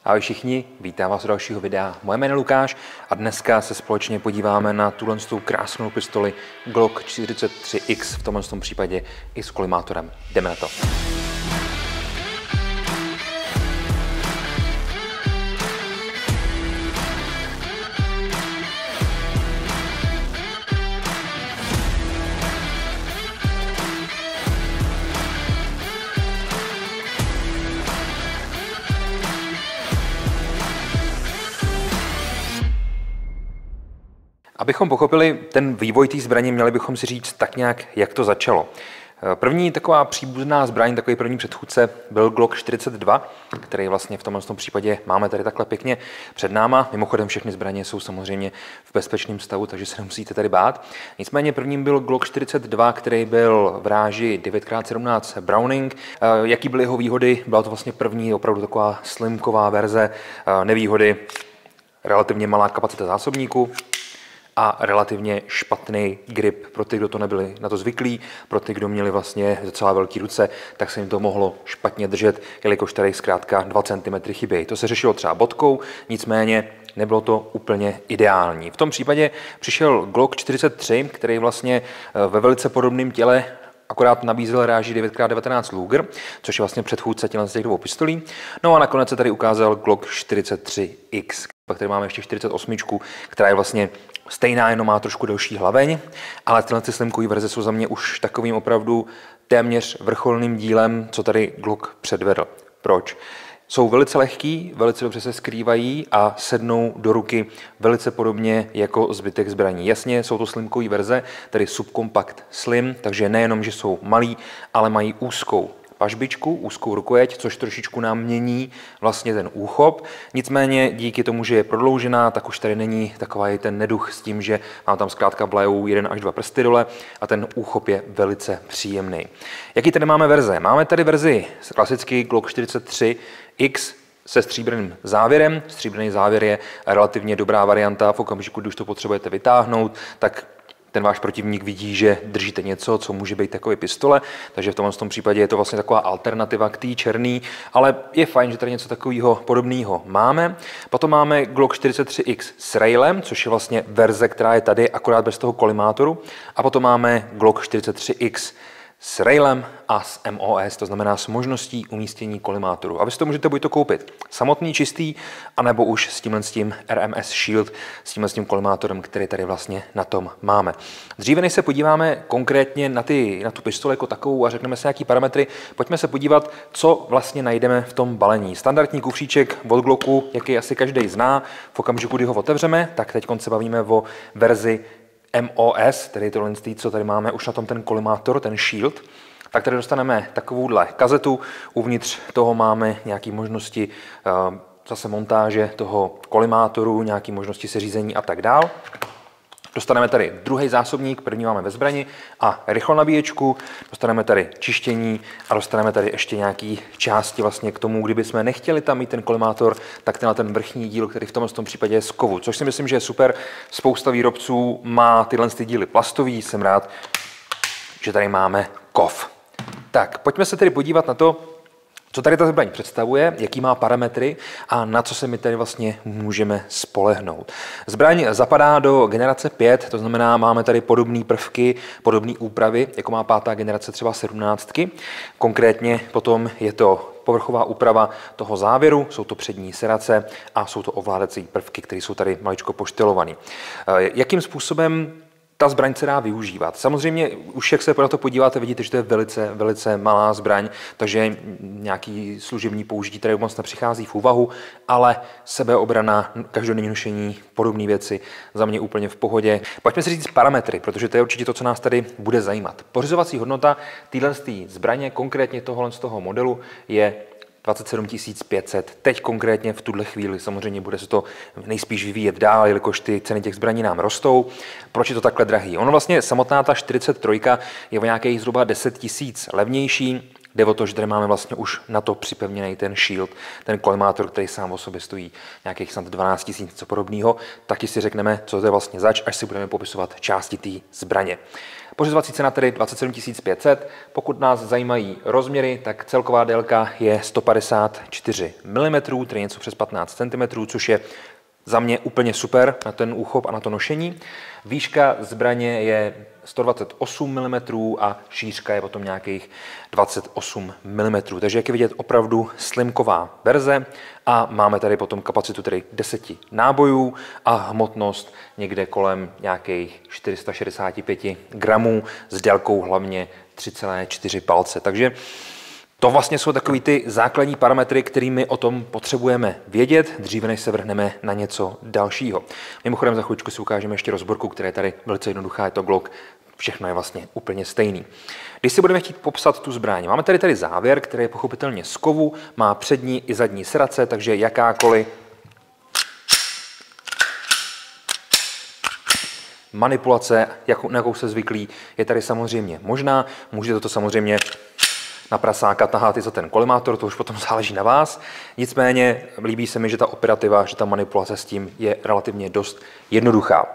Ahoj všichni, vítám vás u dalšího videa. Moje jméno je Lukáš a dneska se společně podíváme na tuhle krásnou pistoli Glock 43X, v tomhle případě i s kolimátorem. Jdeme na to. Abychom pochopili ten vývoj té zbraně, měli bychom si říct tak nějak, jak to začalo. První taková příbuzná zbraň, takový první předchůdce byl Glock 42, který vlastně v tomhle případě máme tady takhle pěkně před náma. Mimochodem všechny zbraně jsou samozřejmě v bezpečném stavu, takže se nemusíte tady bát. Nicméně prvním byl Glock 42, který byl v ráži 9x17 Browning. Jaký byly jeho výhody? Byla to vlastně první opravdu taková slimková verze. Nevýhody: relativně malá kapacita zásobníku a relativně špatný grip pro ty, kdo to nebyli na to zvyklí, pro ty, kdo měli vlastně docela velké ruce, tak se jim to mohlo špatně držet, jelikož tady zkrátka 2 cm chybějí. To se řešilo třeba bodkou, nicméně nebylo to úplně ideální. V tom případě přišel Glock 43, který vlastně ve velice podobném těle akorát nabízel ráži 9x19 Luger, což je vlastně předchůdce těch dvou pistolí. No a nakonec se tady ukázal Glock 43X. Pak tady máme ještě 48, která je vlastně stejná, jenom má trošku delší hlaveň, ale tyhle slimkové verze jsou za mě už takovým opravdu téměř vrcholným dílem, co tady Glock předvedl. Proč? Jsou velice lehký, velice dobře se skrývají a sednou do ruky velice podobně jako zbytek zbraní. Jasně, jsou to slimkové verze, tedy subkompakt slim, takže nejenom, že jsou malý, ale mají úzkou pažbičku, úzkou rukojeť, což trošičku nám mění vlastně ten úchop. Nicméně díky tomu, že je prodloužená, tak už tady není takový ten neduch s tím, že vám tam zkrátka blejou 1 až 2 prsty dole a ten úchop je velice příjemný. Jaký tady máme verze? Máme tady verzi klasický Glock 43X se stříbrným závěrem. Stříbrný závěr je relativně dobrá varianta v okamžiku, když to potřebujete vytáhnout, tak ten váš protivník vidí, že držíte něco, co může být takové pistole, takže v tomhle případě je to vlastně taková alternativa k té černé, ale je fajn, že tady něco takového podobného máme. Potom máme Glock 43X s railem, což je vlastně verze, která je tady, akorát bez toho kolimátoru. A potom máme Glock 43X s railem a s MOS, to znamená s možností umístění kolimátoru. A vy si to můžete buď to koupit samotný, čistý, anebo už s tím RMS Shield, s tím kolimátorem, který tady vlastně na tom máme. Dříve, než se podíváme konkrétně na tu pistoli jako takovou a řekneme si nějaký parametry, pojďme se podívat, co vlastně najdeme v tom balení. Standardní kufříček od Glocku, jaký asi každý zná, v okamžiku, kdy ho otevřeme, tak teď se bavíme o verzi MOS, tedy tohle, co tady máme už na tom ten kolimátor, ten shield, tak tady dostaneme takovouhle kazetu. Uvnitř toho máme nějaké možnosti zase montáže toho kolimátoru, nějaké možnosti seřízení a tak dál. Dostaneme tady druhý zásobník, první máme ve zbrani a rychlonabíječku, dostaneme tady čištění a dostaneme tady ještě nějaké části vlastně k tomu, kdyby jsme nechtěli tam mít ten kolimátor, tak ten vrchní díl, který v tomhle případě je z kovu, což si myslím, že je super. Spousta výrobců má tyhle díly plastový, jsem rád, že tady máme kov. Tak, pojďme se tedy podívat na to, co tady ta zbraň představuje, jaký má parametry a na co se my tady vlastně můžeme spolehnout. Zbraň zapadá do generace 5, to znamená, máme tady podobné prvky, podobné úpravy, jako má 5. generace třeba 17. Konkrétně potom je to povrchová úprava toho závěru, jsou to přední serace a jsou to ovládací prvky, které jsou tady maličko poštelované. Jakým způsobem ta zbraň se dá využívat? Samozřejmě, už jak se na to podíváte, vidíte, že to je velice, velice malá zbraň, takže nějaký služební použití tady moc nepřichází v úvahu, ale sebeobrana, každodenní nošení, podobné věci za mě úplně v pohodě. Pojďme si říct parametry, protože to je určitě to, co nás tady bude zajímat. Pořizovací hodnota téhle zbraně, konkrétně tohohle z toho modelu, je 27 500. Teď konkrétně v tuhle chvíli samozřejmě bude se to nejspíš vyvíjet dál, jelikož ty ceny těch zbraní nám rostou. Proč je to takhle drahý? Ono vlastně samotná ta 43 je o nějakých zhruba 10 000 levnější. Jde o to, že tady máme vlastně už na to připevněný ten shield, ten kolimátor, který sám o sobě stojí nějakých snad 12 000, něco podobného. Taky si řekneme, co to je vlastně zač, až si budeme popisovat části té zbraně. Pořizovací cena tedy 27 500. Pokud nás zajímají rozměry, tak celková délka je 154 mm, tedy něco přes 15 cm, což je za mě úplně super na ten úchop a na to nošení. Výška zbraně je 128 mm a šířka je potom nějakých 28 mm. Takže jak je vidět, opravdu slimková verze a máme tady potom kapacitu tedy 10 nábojů a hmotnost někde kolem nějakých 465 gramů s délkou hlavně 3,4 palce. Takže to vlastně jsou takový ty základní parametry, kterými o tom potřebujeme vědět, dříve než se vrhneme na něco dalšího. Mimochodem za chvíličku si ukážeme ještě rozborku, která je tady velice jednoduchá, je to Glock, všechno je vlastně úplně stejný. Když si budeme chtít popsat tu zbraň, máme tady závěr, který je pochopitelně z kovu, má přední i zadní srace, takže jakákoliv manipulace, na jakou se zvyklí, je tady samozřejmě možná. Můžete to samozřejmě na prasáka tahat i za ten kolimátor, to už potom záleží na vás. Nicméně líbí se mi, že ta operativa, že ta manipulace s tím je relativně dost jednoduchá.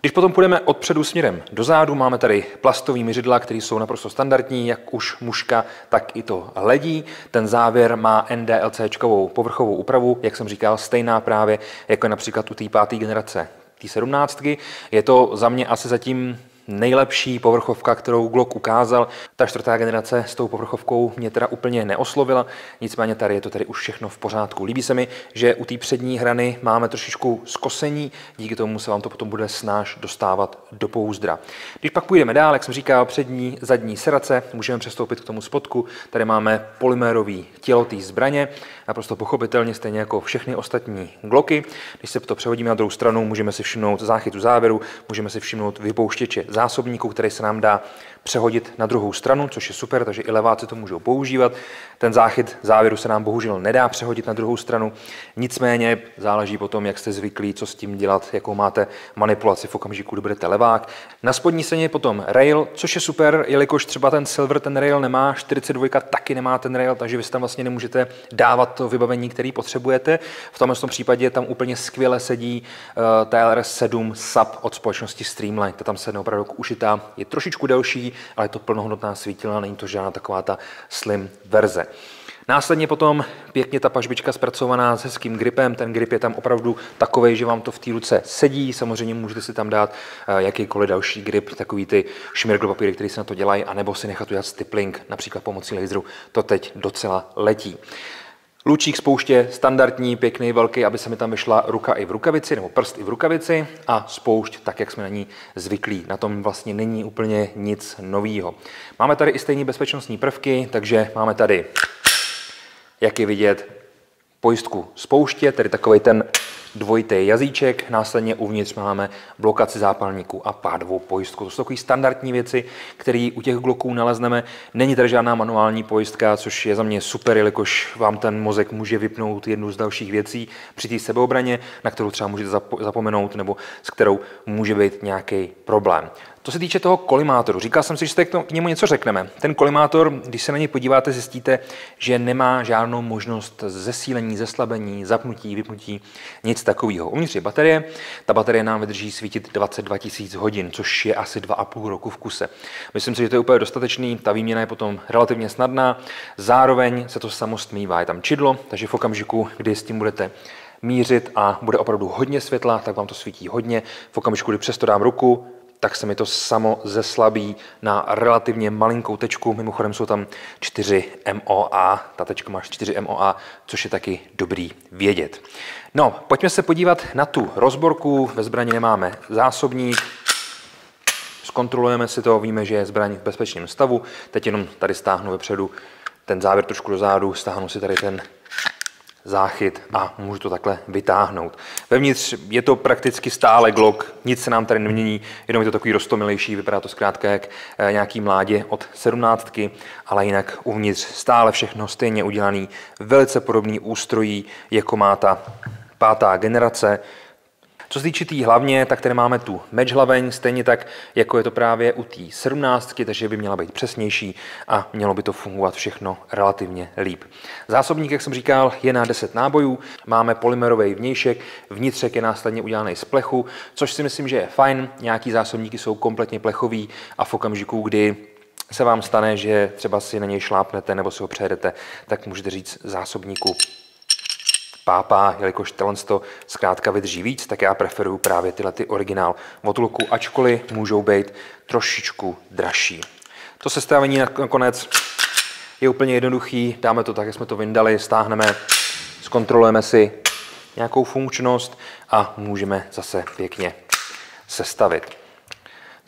Když potom půjdeme odpředu směrem dozadu, máme tady plastový měřidla, které jsou naprosto standardní, jak už muška, tak i to hledí. Ten závěr má NDLC-čkovou povrchovou úpravu, jak jsem říkal, stejná právě jako je například u té 5. generace T17. Je to za mě asi zatím nejlepší povrchovka, kterou Glock ukázal. Ta 4. generace s tou povrchovkou mě teda úplně neoslovila, nicméně tady je to tedy už všechno v pořádku. Líbí se mi, že u té přední hrany máme trošičku zkosení, díky tomu se vám to potom bude snáš dostávat do pouzdra. Když pak půjdeme dál, jak jsem říkal, přední, zadní serace, můžeme přestoupit k tomu spodku. Tady máme polymérový tělo té zbraně, naprosto pochopitelně stejně jako všechny ostatní Glocky. Když se to přehodíme na druhou stranu, můžeme si všimnout záchytu závěru, můžeme si všimnout vypouštěče zásobníku, který se nám dá přehodit na druhou stranu, což je super, takže i leváci to můžou používat. Ten záchyt závěru se nám bohužel nedá přehodit na druhou stranu, nicméně záleží potom, jak jste zvyklí, co s tím dělat, jakou máte manipulaci v okamžiku, kdy budete levák. Na spodní straně je potom rail, což je super, jelikož třeba ten Silver ten rail nemá, 42 taky nemá ten rail, takže vy si tam vlastně nemůžete dávat to vybavení, který potřebujete. V tomhle případě tam úplně skvěle sedí TLR7 SAP od společnosti Streamline. Ta tam se opravdu ušitá, je trošičku delší, ale je to plnohodnotná svítilna, není to žádná taková ta slim verze. Následně potom pěkně ta pažbička zpracovaná s hezkým gripem. Ten grip je tam opravdu takovej, že vám to v té ruce sedí. Samozřejmě můžete si tam dát jakýkoliv další grip, takový ty šmirgl papíry, které se na to dělají, anebo si nechat udělat stippling, například pomocí laseru. To teď docela letí. Lučík spouště standardní, pěkný, velký, aby se mi tam vyšla ruka i v rukavici, nebo prst i v rukavici, a spoušť tak, jak jsme na ní zvyklí. Na tom vlastně není úplně nic novýho. Máme tady i stejné bezpečnostní prvky, takže máme tady, jak je vidět, pojistku spouště, tedy takový ten dvojitý jazyček, následně uvnitř máme blokaci zápalníku a pádovou pojistku. To jsou takové standardní věci, které u těch Glocků nalezneme. Není tady žádná manuální pojistka, což je za mě super, jelikož vám ten mozek může vypnout jednu z dalších věcí při té sebeobraně, na kterou třeba můžete zapomenout nebo s kterou může být nějaký problém. Co se týče toho kolimátoru, říkal jsem si, že k němu něco řekneme. Ten kolimátor, když se na něj podíváte, zjistíte, že nemá žádnou možnost zesílení, zeslabení, zapnutí, vypnutí, nic takového. Uvnitř je baterie, ta baterie nám vydrží svítit 22 000 hodin, což je asi 2,5 roku v kuse. Myslím si, že to je úplně dostatečný, ta výměna je potom relativně snadná, zároveň se to samo stmívá, je tam čidlo, takže v okamžiku, kdy s tím budete mířit a bude opravdu hodně světla, tak vám to svítí hodně. V okamžiku, kdy přesto dám ruku, tak se mi to samo zeslabí na relativně malinkou tečku. Mimochodem jsou tam 4 MOA, ta tečka má 4 MOA, což je taky dobrý vědět. No, pojďme se podívat na tu rozborku. Ve zbrani nemáme zásobník, zkontrolujeme si to, víme, že je zbraň v bezpečném stavu. Teď jenom tady stáhnu vepředu ten závěr trošku dozadu, stáhnu si tady ten záchyt a můžu to takhle vytáhnout. Vevnitř je to prakticky stále Glock, nic se nám tady nemění, jenom je to takový roztomilejší, vypadá to zkrátka jak nějaký mládě od 17, ale jinak uvnitř stále všechno stejně udělaný, velice podobný ústrojí, jako má ta 5. generace. Co se týče té hlavně, tak tady máme tu meč hlaveň, stejně tak, jako je to právě u té 17, takže by měla být přesnější a mělo by to fungovat všechno relativně líp. Zásobník, jak jsem říkal, je na 10 nábojů, máme polymerový vnějšek, vnitřek je následně udělaný z plechu, což si myslím, že je fajn. Nějaký zásobníky jsou kompletně plechový a v okamžiku, kdy se vám stane, že třeba si na něj šlápnete nebo si ho přejedete, tak můžete říct zásobníku pápa, jelikož to zkrátka vydrží víc, tak já preferuju právě tyhle ty originál od Loku, ačkoliv můžou být trošičku dražší. To sestavení nakonec je úplně jednoduchý, dáme to tak, jak jsme to vyndali, stáhneme, zkontrolujeme si nějakou funkčnost a můžeme zase pěkně sestavit.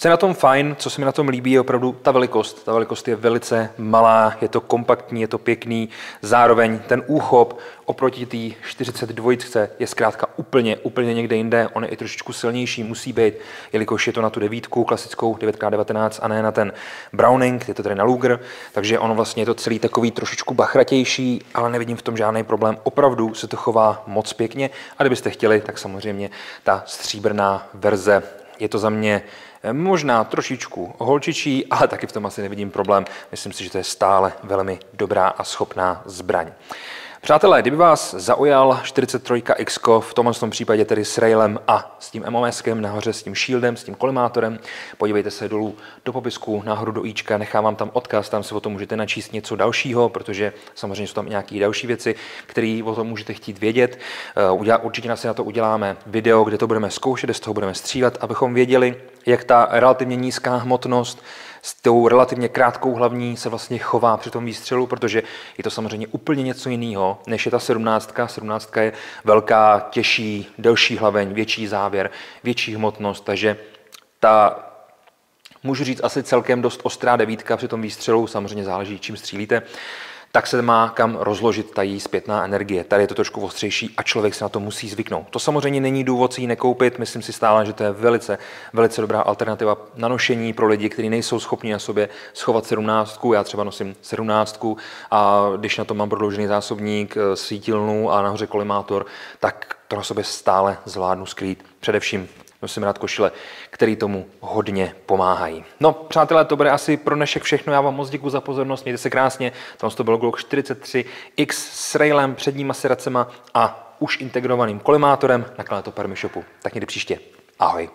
Co je na tom fajn, co se mi na tom líbí, je opravdu ta velikost. Ta velikost je velice malá, je to kompaktní, je to pěkný. Zároveň ten úchop oproti té 42 je zkrátka úplně někde jinde. On je i trošičku silnější, musí být, jelikož je to na tu 9, klasickou 9x19 a ne na ten Browning, je to tady na Luger. Takže ono vlastně je to celý takový trošičku bachratější, ale nevidím v tom žádný problém. Opravdu se to chová moc pěkně a kdybyste chtěli, tak samozřejmě ta stříbrná verze je to za mě možná trošičku holčičí, ale taky v tom asi nevidím problém. Myslím si, že to je stále velmi dobrá a schopná zbraň. Přátelé, kdyby vás zaujal 43 X v tomhle případě tedy s railem a s tím MOSkem nahoře, s tím shieldem, s tím kolimátorem, podívejte se dolů do popisku, nahoru do ička, nechám vám tam odkaz, tam se o tom můžete načíst něco dalšího, protože samozřejmě jsou tam nějaké další věci, které o tom můžete chtít vědět. Určitě si na to uděláme video, kde to budeme zkoušet, kde z toho budeme střílet, abychom věděli, jak ta relativně nízká hmotnost s tou relativně krátkou hlavní se vlastně chová při tom výstřelu, protože je to samozřejmě úplně něco jiného, než je ta 17. 17 je velká, těžší, delší hlaveň, větší závěr, větší hmotnost, takže ta, můžu říct, asi celkem dost ostrá 9 při tom výstřelu, samozřejmě záleží, čím střílíte, tak se má kam rozložit ta její zpětná energie. Tady je to trošku ostřejší a člověk se na to musí zvyknout. To samozřejmě není důvod si ji nekoupit, myslím si stále, že to je velice dobrá alternativa na nošení pro lidi, kteří nejsou schopni na sobě schovat 17. Já třeba nosím 17 a když na to mám prodloužený zásobník, svítilnu a nahoře kolimátor, tak to na sobě stále zvládnu skrýt. Především nosím rád košile, které tomu hodně pomáhají. No, přátelé, to bude asi pro dnešek všechno. Já vám moc děkuji za pozornost, mějte se krásně. To byl Glock 43X s railem, předníma sedacema a už integrovaným kolimátorem na kanále Permy Shopu. Tak někdy příště. Ahoj.